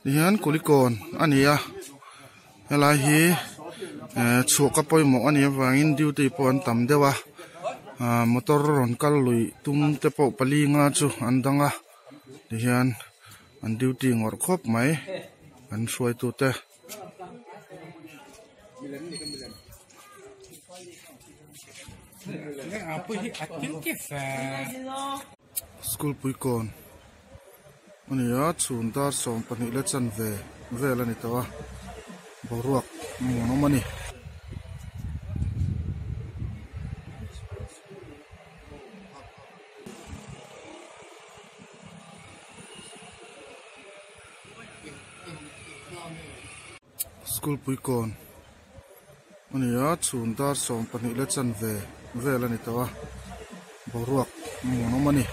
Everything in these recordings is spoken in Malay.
Diyan kulikon ania elahi chuka poimo ania wangin duty pon tam dewa motor ron kal lui tum te po palinga chu andanga diyan an duty ngor khop mai an suai tu te school puikon ania chundar som pani le chan ve la ni tawa boruak mono mani school puikon ania chundar som pani le chan ve la ni tawa boruak mono mani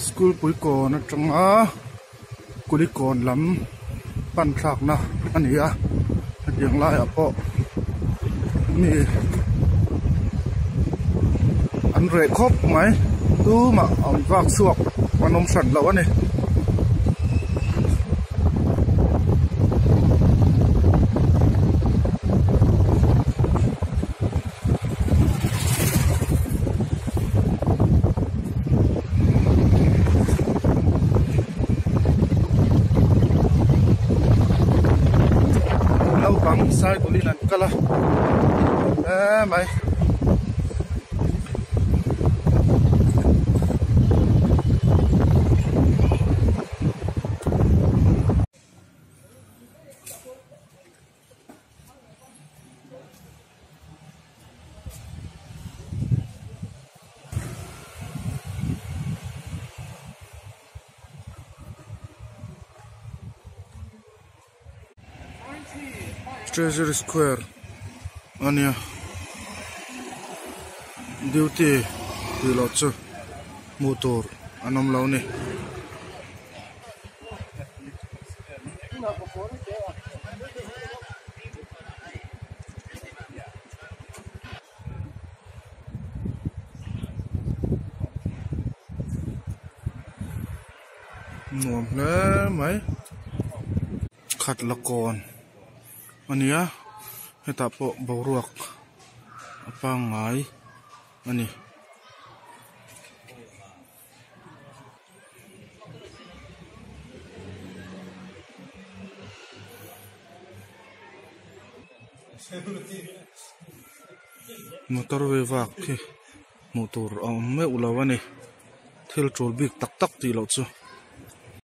school puikon atanga kulikon lam pan thak na ania diang lai apo ni an re khop mai tu ma am vak suak panom san lo ani sai tulinan kala mai Treasury Square ania duty pilots motor anom law ni nuam le mai khat lakon ania heta po boruak apa ngai ani motor we wak ke motor me ulawani thil trol bik tak tak ti lo chu